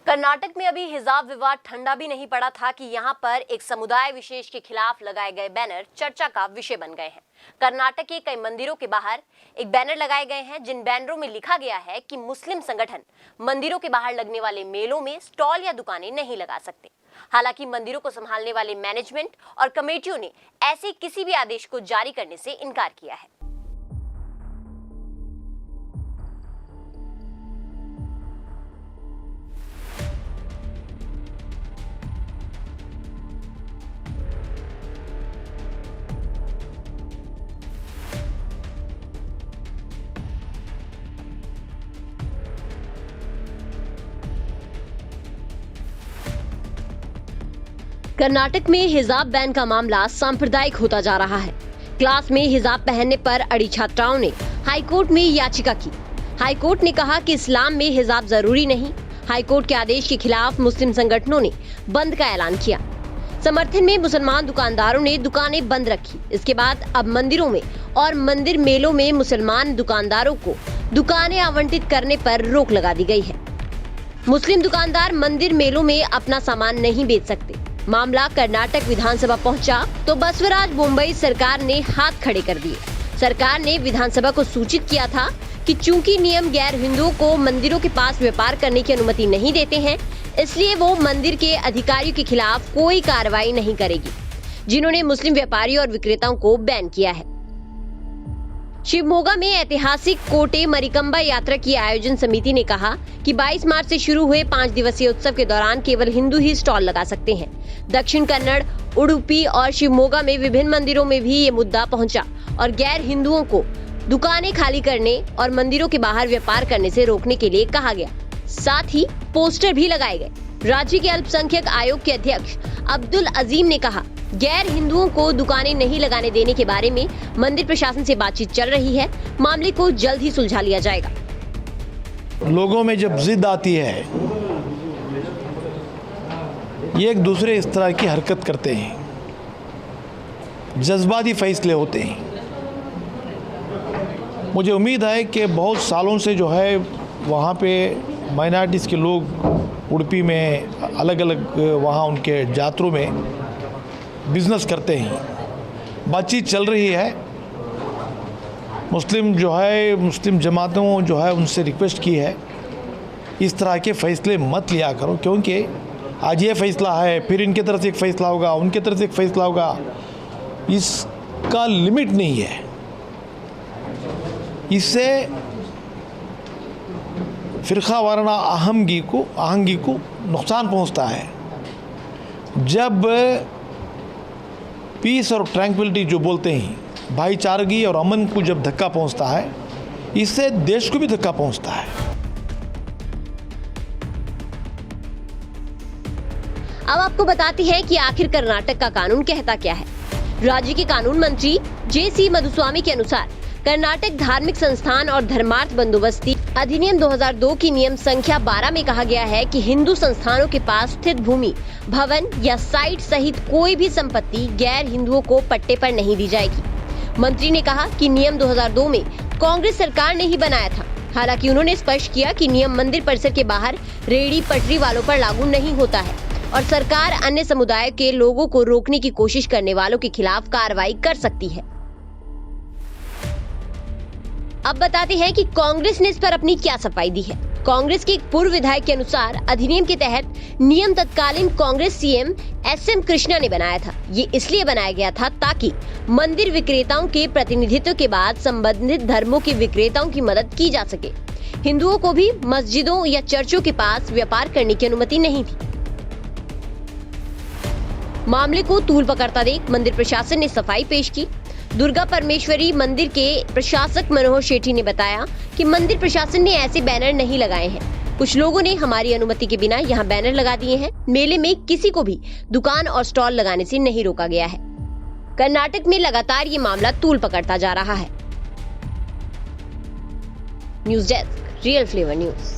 कर्नाटक में अभी हिजाब विवाद ठंडा भी नहीं पड़ा था कि यहां पर एक समुदाय विशेष के खिलाफ लगाए गए बैनर चर्चा का विषय बन गए हैं। कर्नाटक के कई मंदिरों के बाहर एक बैनर लगाए गए हैं जिन बैनरों में लिखा गया है कि मुस्लिम संगठन मंदिरों के बाहर लगने वाले मेलों में स्टॉल या दुकानें नहीं लगा सकते। हालांकि मंदिरों को संभालने वाले मैनेजमेंट और कमेटियों ने ऐसे किसी भी आदेश को जारी करने से इनकार किया है। कर्नाटक में हिजाब बैन का मामला सांप्रदायिक होता जा रहा है। क्लास में हिजाब पहनने पर अड़ी छात्राओं ने हाईकोर्ट में याचिका की। हाईकोर्ट ने कहा कि इस्लाम में हिजाब जरूरी नहीं। हाईकोर्ट के आदेश के खिलाफ मुस्लिम संगठनों ने बंद का ऐलान किया। समर्थन में मुसलमान दुकानदारों ने दुकानें बंद रखी। इसके बाद अब मंदिरों में और मंदिर मेलों में मुसलमान दुकानदारों को दुकानें आवंटित करने पर रोक लगा दी गई है। मुस्लिम दुकानदार मंदिर मेलों में अपना सामान नहीं बेच सकते। मामला कर्नाटक विधानसभा पहुंचा तो बसवराज बोम्मई सरकार ने हाथ खड़े कर दिए। सरकार ने विधानसभा को सूचित किया था कि चूंकि नियम गैर हिंदुओं को मंदिरों के पास व्यापार करने की अनुमति नहीं देते हैं, इसलिए वो मंदिर के अधिकारियों के खिलाफ कोई कार्रवाई नहीं करेगी जिन्होंने मुस्लिम व्यापारियों और विक्रेताओं को बैन किया है। शिवमोगा में ऐतिहासिक कोटे मरिकंबा यात्रा की आयोजन समिति ने कहा कि 22 मार्च से शुरू हुए 5 दिवसीय उत्सव के दौरान केवल हिंदू ही स्टॉल लगा सकते हैं। दक्षिण कन्नड़, उडुपी और शिवमोगा में विभिन्न मंदिरों में भी ये मुद्दा पहुंचा और गैर हिंदुओं को दुकानें खाली करने और मंदिरों के बाहर व्यापार करने से रोकने के लिए कहा गया। साथ ही पोस्टर भी लगाए गए। राज्य के अल्पसंख्यक आयोग के अध्यक्ष अब्दुल अजीम ने कहा, गैर हिंदुओं को दुकानें नहीं लगाने देने के बारे में मंदिर प्रशासन से बातचीत चल रही है। मामले को जल्द ही सुलझा लिया जाएगा। लोगों में जब जिद आती है, ये एक दूसरे इस तरह की हरकत करते हैं, जज्बाती फैसले होते हैं। मुझे उम्मीद है कि बहुत सालों से जो है वहाँ पे माइनॉरिटीज़ के लोग उडुपी में अलग अलग वहाँ उनके जात्रों में बिजनेस करते हैं। बातचीत चल रही है। मुस्लिम जमातों जो है उनसे रिक्वेस्ट की है, इस तरह के फैसले मत लिया करो, क्योंकि आज ये फैसला है, फिर इनके तरफ से एक फैसला होगा, उनके तरफ से एक फैसला होगा। इसका लिमिट नहीं है। इससे फिरका वाराना आहंगी को नुकसान पहुंचता है। जब पीस और ट्रैंक्विलिटी जो बोलते हैं, भाईचारगी और अमन को जब धक्का पहुंचता है, इससे देश को भी धक्का पहुंचता है। अब आपको बताते हैं कि आखिर कर्नाटक का कानून कहता क्या है। राज्य के कानून मंत्री जे.सी. मधुस्वामी के अनुसार कर्नाटक धार्मिक संस्थान और धर्मार्थ बंदोबस्ती अधिनियम 2002 की नियम संख्या 12 में कहा गया है कि हिंदू संस्थानों के पास स्थित भूमि, भवन या साइट सहित कोई भी संपत्ति गैर हिंदुओं को पट्टे पर नहीं दी जाएगी। मंत्री ने कहा कि नियम 2002 में कांग्रेस सरकार ने ही बनाया था। हालांकि उन्होंने स्पष्ट किया कि नियम मंदिर परिसर के बाहर रेहड़ी पटरी वालों पर लागू नहीं होता है और सरकार अन्य समुदाय के लोगों को रोकने की कोशिश करने वालों के खिलाफ कार्रवाई कर सकती है। अब बताते हैं कि कांग्रेस ने इस पर अपनी क्या सफाई दी है। कांग्रेस के एक पूर्व विधायक के अनुसार अधिनियम के तहत नियम तत्कालीन कांग्रेस सीएम एस.एम. कृष्णा ने बनाया था। ये इसलिए बनाया गया था ताकि मंदिर विक्रेताओं के प्रतिनिधित्व के बाद संबंधित धर्मों के विक्रेताओं की मदद की जा सके। हिंदुओं को भी मस्जिदों या चर्चों के पास व्यापार करने की अनुमति नहीं थी। मामले को तूल पकड़ता देख मंदिर प्रशासन ने सफाई पेश की। दुर्गा परमेश्वरी मंदिर के प्रशासक मनोहर शेट्टी ने बताया कि मंदिर प्रशासन ने ऐसे बैनर नहीं लगाए हैं। कुछ लोगों ने हमारी अनुमति के बिना यहाँ बैनर लगा दिए हैं। मेले में किसी को भी दुकान और स्टॉल लगाने से नहीं रोका गया है। कर्नाटक में लगातार ये मामला तूल पकड़ता जा रहा है। News desk, real flavour news.